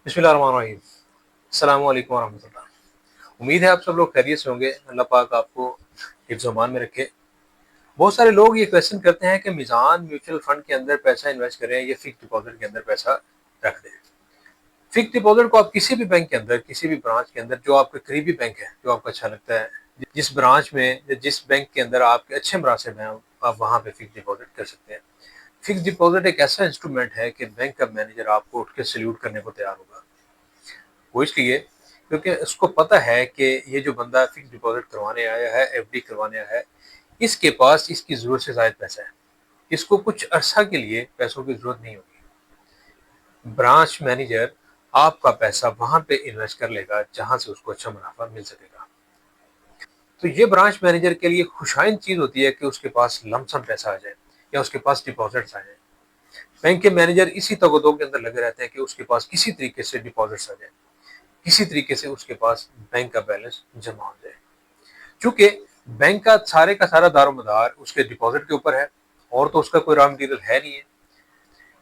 बिस्मिल्लाहिर्रहमानिर्रहीम। अस्सलाम वालेकुम वरहमतुल्लाह। उम्मीद है आप सब लोग खैरियत से होंगे। अल्लाह पाक आपको हिफ्ज़ अमान में रखे। बहुत सारे लोग ये क्वेश्चन करते हैं कि मीज़ान म्यूचुअल फंड के अंदर पैसा इन्वेस्ट करें या फिक्स डिपॉजिट के अंदर पैसा रख दें। फिक्स डिपॉजिट को आप किसी भी बैंक के अंदर, किसी भी ब्रांच के अंदर, जो आपके करीबी बैंक है, जो आपको अच्छा लगता है, जिस ब्रांच में या जिस बैंक के अंदर आपके अच्छे मुनासिब हैं, आप वहाँ पे फिक्स डिपॉजिट कर सकते हैं। फिक्स डिपॉजिट एक ऐसा इंस्ट्रूमेंट है कि बैंक का मैनेजर आपको उठ के सल्यूट करने को तैयार होगा। वो इसलिए क्योंकि उसको पता है कि ये जो बंदा फिक्स डिपॉजिट करवाने आया है, एफडी करवाने आया है, इसके पास इसकी ज़रूरत से ज़ायद पैसा है। इसको कुछ अरसा के लिए पैसों की ज़रूरत नहीं होगी। ब्रांच मैनेजर आपका पैसा वहाँ पे इन्वेस्ट कर लेगा जहाँ से उसको अच्छा मुनाफा मिल सकेगा। तो ये ब्रांच मैनेजर के लिए खुशाइन चीज़ होती है कि उसके पास लमसम पैसा आ जाए या उसके पास डिपॉजिट्स आ जाए। बैंक के मैनेजर इसी तगदो के अंदर लगे रहते हैं कि उसके पास किसी तरीके से डिपॉजिट्स आ जाए, किसी तरीके से उसके पास बैंक का बैलेंस जमा हो जाए। चूंकि बैंक का सारा दारोमदार उसके डिपॉजिट के ऊपर है और तो उसका कोई रॉ मटेरियल है नहीं है।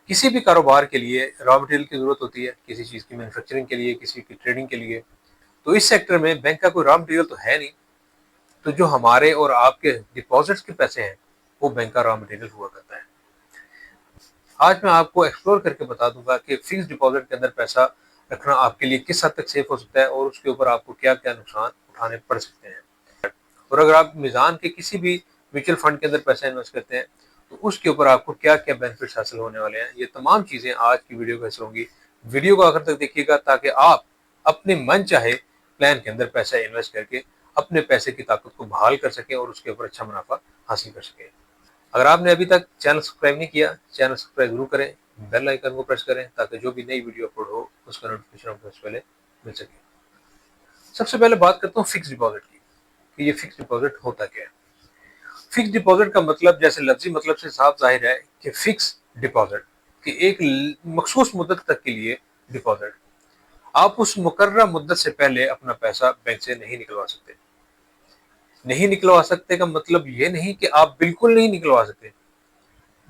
किसी भी कारोबार के लिए रॉ मटेरियल की जरूरत होती है, किसी चीज़ की मैन्युफैक्चरिंग के लिए, किसी की ट्रेडिंग के लिए। तो इस सेक्टर में बैंक का कोई रॉ मटेरियल तो है नहीं। तो जो हमारे और आपके डिपॉजिट्स के पैसे हैं वो बैंक का रॉ मटेरियल हुआ करता है। आज मैं आपको एक्सप्लोर करके बता दूंगा कि फिक्स डिपॉजिट के अंदर पैसा रखना आपके लिए किस हद तक सेफ हो सकता है और उसके ऊपर आपको क्या क्या नुकसान उठाने पड़ सकते हैं। और अगर आप मीज़ान के किसी भी म्यूचुअल फंड के अंदर पैसा इन्वेस्ट करते हैं तो उसके ऊपर आपको क्या क्या बेनिफिट्स हासिल होने वाले हैं, ये तमाम चीज़ें आज की वीडियो में हिस्सा होंगी। वीडियो को आखिर तक देखिएगा ताकि आप अपने मन चाहे प्लान के अंदर पैसा इन्वेस्ट करके अपने पैसे की ताकत को बहाल कर सकें और उसके ऊपर अच्छा मुनाफा हासिल कर सकें। अगर आपने अभी तक चैनल सब्सक्राइब नहीं किया, चैनल सब्सक्राइब जरूर करें, बेल आइकन को प्रेस करें ताकि जो भी नई वीडियो अपलोड हो उसका नोटिफिकेशन आपको सबसे पहले मिल सके। सबसे पहले बात करता हूँ फिक्स डिपॉजिट की कि ये फिक्स डिपॉजिट होता क्या है। फिक्स डिपॉजिट का मतलब जैसे लफ्जी मतलब से साफ जाहिर है कि फिक्स डिपॉजिट कि एक मखसूस मुद्दत तक के लिए डिपॉजिट। आप उस मुकर्रर मुद्दत से पहले अपना पैसा बैंक से नहीं निकलवा सकते। नहीं निकलवा सकते का मतलब ये नहीं कि आप बिल्कुल नहीं निकलवा सकते,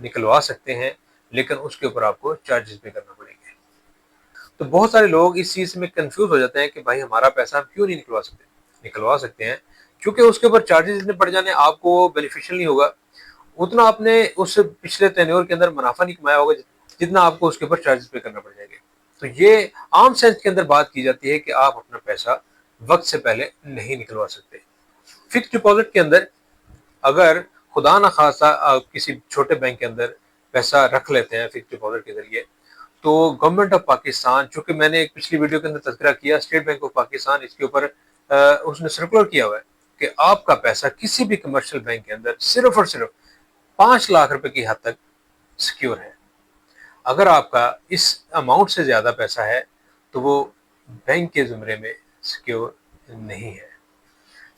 निकलवा सकते हैं लेकिन उसके ऊपर आपको चार्जेस पे करना पड़ेंगे। तो बहुत सारे लोग इस चीज में कंफ्यूज हो जाते हैं कि भाई हमारा पैसा हम क्यों नहीं निकलवा सकते। निकलवा सकते हैं क्योंकि उसके ऊपर चार्जेस इतने पड़ जाने, आपको बेनिफिशियल नहीं होगा। उतना आपने उस पिछले टेन्योर के अंदर मुनाफा नहीं कमाया होगा जितना आपको उसके ऊपर चार्जेस पे करना पड़ जाएंगे। तो ये आम सेंस के अंदर बात की जाती है कि आप अपना पैसा वक्त से पहले नहीं निकलवा सकते। फिक्स डिपॉजिट के अंदर अगर खुदा ना खासा आप किसी छोटे बैंक के अंदर पैसा रख लेते हैं फिक्स डिपॉजिट के जरिए, तो गवर्नमेंट ऑफ पाकिस्तान, चूंकि मैंने एक पिछली वीडियो के अंदर तज़किरा किया, स्टेट बैंक ऑफ पाकिस्तान इसके ऊपर उसने सर्कुलर किया हुआ है कि आपका पैसा किसी भी कमर्शियल बैंक के अंदर सिर्फ और सिर्फ 5 लाख रुपए की हद तक सिक्योर है। अगर आपका इस अमाउंट से ज्यादा पैसा है तो वो बैंक के जुमरे में सिक्योर नहीं है।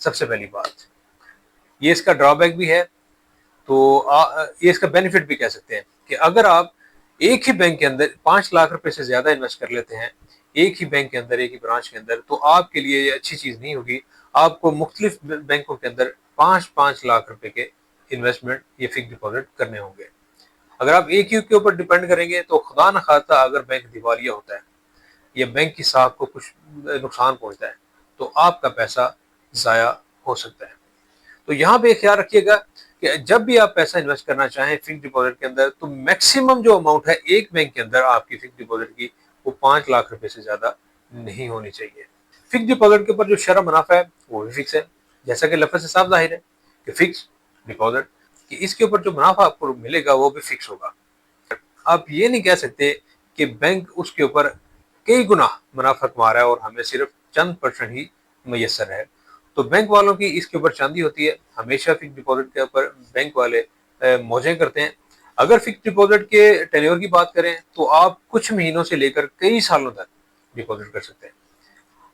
सबसे पहली बात ये, इसका ड्रॉबैक भी है। तो ये इसका बेनिफिट भी कह सकते हैं कि अगर आप एक ही बैंक के अंदर 5 लाख रुपए से ज्यादा इन्वेस्ट कर लेते हैं, एक ही बैंक के अंदर, एक ही ब्रांच के अंदर, तो आपके लिए ये अच्छी चीज नहीं होगी। आपको मुख्तलिफ बैंकों के अंदर 5-5 लाख रुपए के इन्वेस्टमेंट ये फिक्स डिपॉजिट करने होंगे। अगर आप एक ही के ऊपर डिपेंड करेंगे तो खुदा न खास्ता अगर बैंक दिवालिया होता है या बैंक की साख को कुछ नुकसान पहुंचता है तो आपका पैसा जाया हो सकता है। तो यहाँ पे ख्याल रखिएगा कि जब भी आप पैसा इन्वेस्ट करना चाहें फिक्स डिपॉजिट के अंदर तो मैक्सिमम जो अमाउंट है एक बैंक के अंदर आपकी फिक्स डिपॉजिट की वो 5 लाख रुपए से ज्यादा नहीं होनी चाहिए। फिक्स डिपॉजिट के ऊपर जो शरह मुनाफा है वो भी फिक्स है, जैसा कि लफ्ज़ से साफ जाहिर है कि फिक्स डिपॉजिट कि इसके ऊपर जो मुनाफा आपको मिलेगा वो भी फिक्स होगा। आप ये नहीं कह सकते कि बैंक उसके ऊपर कई गुना मुनाफा कमा रहा है और हमें सिर्फ चंद परसेंट ही मैसर है। तो बैंक वालों की इसके ऊपर चांदी होती है, हमेशा फिक्स डिपॉजिट के ऊपर बैंक वाले मौजें करते हैं। अगर फिक्स डिपॉजिट के टेन्योर की बात करें तो आप कुछ महीनों से लेकर कई सालों तक डिपॉजिट कर सकते हैं।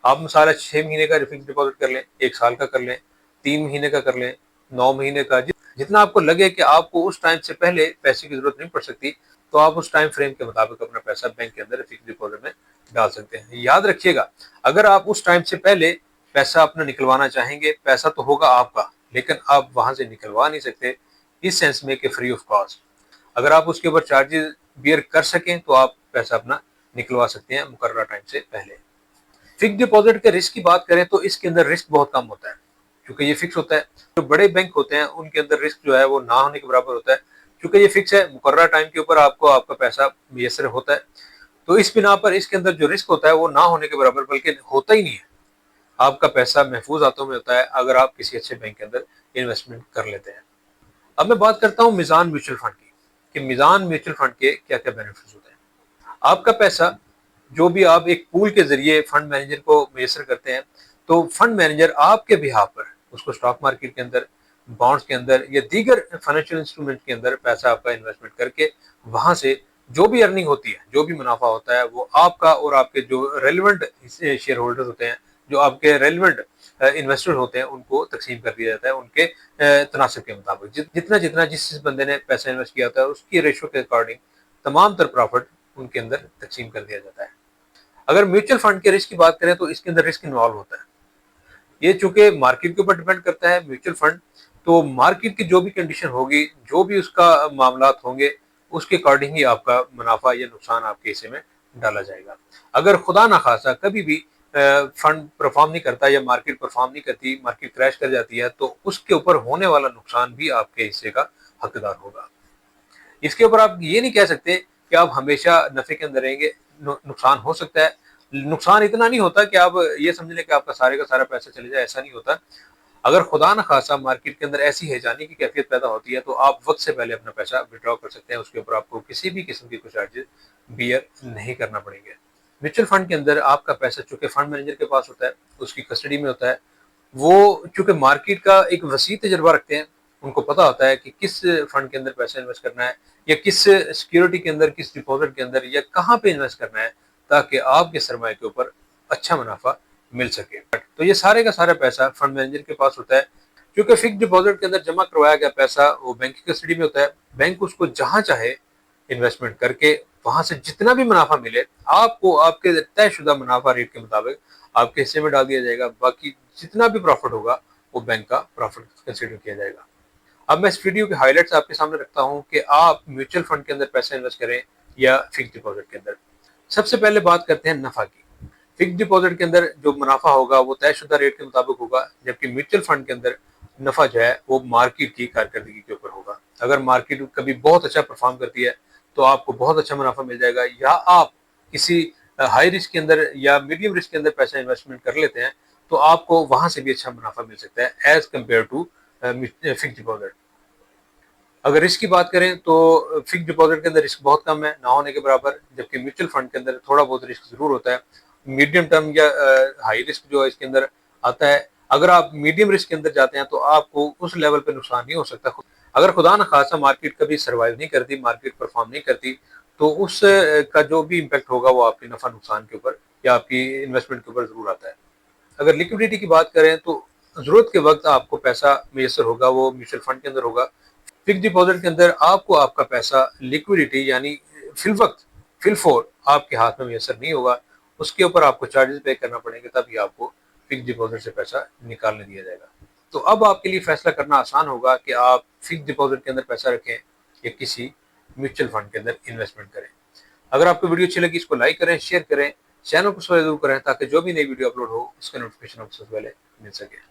आप मिसाल 6 महीने का फिक्स डिपॉजिट कर लें, 1 साल का कर लें, 3 महीने का कर लें, 9 महीने का, जितना आपको लगे कि आपको उस टाइम से पहले पैसे की जरूरत नहीं पड़ सकती तो आप उस टाइम फ्रेम के मुताबिक अपना पैसा बैंक के अंदर फिक्स डिपॉजिट में डाल सकते हैं। याद रखिएगा, अगर आप उस टाइम से पहले पैसा अपना निकलवाना चाहेंगे, पैसा तो होगा आपका लेकिन आप वहां से निकलवा नहीं सकते इस सेंस में कि फ्री ऑफ कॉस्ट। अगर आप उसके ऊपर चार्जेस बियर कर सकें तो आप पैसा अपना निकलवा सकते हैं मुकर्ररा टाइम से पहले। फिक्स डिपॉजिट के रिस्क की बात करें तो इसके अंदर रिस्क बहुत कम होता है, क्योंकि ये फिक्स होता है। जो बड़े बैंक होते हैं उनके अंदर रिस्क जो है वो ना होने के बराबर होता है, क्योंकि ये फिक्स है, मुकर्ररा टाइम के ऊपर आपको आपका पैसा मुयस्सर होता है। तो इस बिना पर इसके अंदर जो रिस्क होता है वो ना होने के बराबर बल्कि होता ही नहीं है। आपका पैसा महफूज हाथों में होता है अगर आप किसी अच्छे बैंक के अंदर इन्वेस्टमेंट कर लेते हैं। अब मैं बात करता हूँ मिजान म्यूचुअल फंड की, कि मिजान म्यूचुअल फंड के क्या क्या बेनिफिट्स होते हैं। आपका पैसा जो भी आप एक पूल के जरिए फंड मैनेजर को मुयस्सर करते हैं, तो फंड मैनेजर आपके बिहाफ पर उसको स्टॉक मार्केट के अंदर, बॉन्ड्स के अंदर या दीगर फाइनेंशियल इंस्ट्रूमेंट के अंदर पैसा आपका इन्वेस्टमेंट करके वहां से जो भी अर्निंग होती है, जो भी मुनाफा होता है, वो आपका और आपके जो रेलिवेंट शेयर होल्डर होते हैं, जो आपके रेलिवेंट इन्वेस्टर होते हैं, उनको तकसीम कर दिया जाता है उनके तनासब के मुताबिक। जितना जितना जिस बंदे ने पैसा इन्वेस्ट किया होता है उसकी रेशो के अकॉर्डिंग तमाम तर प्रॉफिट उनके अंदर तकसीम कर दिया जाता है। अगर म्यूचुअल फंड के रिस्क की बात करें तो इसके अंदर रिस्क इन्वॉल्व होता है। ये चूंकि मार्केट के ऊपर डिपेंड करता है म्यूचुअल फंड, तो मार्केट की जो भी कंडीशन होगी, जो भी उसका मामलात होंगे, उसके अकॉर्डिंग ही आपका मुनाफा या नुकसान आपके हिस्से में डाला जाएगा। अगर खुदा ना खासा कभी भी फंड परफॉर्म नहीं करता या मार्केट परफॉर्म नहीं करती, मार्केट क्रैश कर जाती है, तो उसके ऊपर होने वाला नुकसान भी आपके हिस्से का हकदार होगा। इसके ऊपर आप ये नहीं कह सकते कि आप हमेशा नफे के अंदर रहेंगे। नुकसान हो सकता है, नुकसान इतना नहीं होता कि आप ये समझ लें कि आपका सारे का सारा पैसा चले जाए, ऐसा नहीं होता। अगर खुदा न खासा मार्केट के अंदर ऐसी हैजानी की कैफियत पैदा होती है, तो आप वक्त से पहले अपना पैसा विड्रॉ कर सकते हैं, उसके ऊपर आपको किसी भी किस्म के कुछ चार्जेस बियर नहीं करना पड़ेंगे। म्यूचुअल फंड के अंदर आपका पैसा चूंकि फंड मैनेजर के पास होता है, उसकी कस्टडी में होता है, वो चूंकि मार्केट का एक वसी तजर्बा रखते हैं, उनको पता होता है कि किस फंड के अंदर पैसा इन्वेस्ट करना है, या किस सिक्योरिटी के अंदर, किस डिपॉजिट के अंदर, या कहाँ पे इन्वेस्ट करना है, ताकि आपके सरमाए के ऊपर अच्छा मुनाफा मिल सके। तो ये सारे का सारा पैसा फंड मैनेजर के पास होता है। क्योंकि फिक्स डिपॉजिट के अंदर जमा करवाया गया पैसा वो बैंक की कस्टडी में होता है, बैंक उसको जहां चाहे इन्वेस्टमेंट करके वहां से जितना भी मुनाफा मिले, आपको आपके तयशुदा मुनाफा रेट के मुताबिक आपके हिस्से में डाल दिया जाएगा। बाकी जितना भी प्रॉफिट होगा वो बैंक का प्रॉफिट कंसिडर किया जाएगा। अब मैं इस वीडियो के हाइलाइट्स आपके सामने रखता हूं कि आप म्यूचुअल फंड के अंदर पैसा इन्वेस्ट करें या फिक्स डिपॉजिट के अंदर। सबसे पहले बात करते हैं नफा की। फिक्स डिपॉजिट के अंदर जो मुनाफा होगा वो तयशुदा रेट के मुताबिक होगा, जबकि म्यूचुअल फंड के अंदर नफा जो है वो मार्केट की कारकर्दगी के ऊपर होगा। अगर मार्केट कभी बहुत अच्छा परफॉर्म करती है तो आपको बहुत अच्छा मुनाफा मिल जाएगा, या आप किसी हाई रिस्क के अंदर या मीडियम रिस्क के अंदर पैसा इन्वेस्टमेंट कर लेते हैं तो आपको वहां से भी अच्छा मुनाफा मिल सकता है as compare to fix deposit. अगर रिस्क की बात करें तो फिक्स डिपॉजिट के अंदर रिस्क बहुत कम है, ना होने के बराबर, जबकि म्यूचुअल फंड के अंदर थोड़ा बहुत रिस्क जरूर होता है। मीडियम टर्म या हाई रिस्क जो है इसके अंदर आता है। अगर आप मीडियम रिस्क के अंदर जाते हैं तो आपको उस लेवल पे नुकसान नहीं हो सकता। अगर खुदा न खासा मार्केट कभी सर्वाइव नहीं करती, मार्केट परफॉर्म नहीं करती, तो उस का जो भी इम्पैक्ट होगा वो आपके नफा नुकसान के ऊपर या आपकी इन्वेस्टमेंट के ऊपर जरूर आता है। अगर लिक्विडिटी की बात करें तो जरूरत के वक्त आपको पैसा मुयसर होगा वो म्यूचुअल फंड के अंदर होगा। फिक्स डिपॉजिट के अंदर आपको आपका पैसा लिक्विडिटी यानी फिल वक्त फिल फोर आपके हाथ में मुयसर नहीं होगा, उसके ऊपर आपको चार्जेस पे करना पड़ेंगे, तभी आपको फिक्स डिपॉजिट से पैसा निकालने दिया जाएगा। तो अब आपके लिए फैसला करना आसान होगा कि आप फिक्स डिपॉजिट के अंदर पैसा रखें या किसी म्यूचुअल फंड के अंदर इन्वेस्टमेंट करें। अगर आपको वीडियो अच्छी लगी इसको लाइक करें, शेयर करें, चैनल को सब्सक्राइब जरूर करें ताकि जो भी नई वीडियो अपलोड हो उसका नोटिफिकेशन आपको सबसे पहले मिल सके।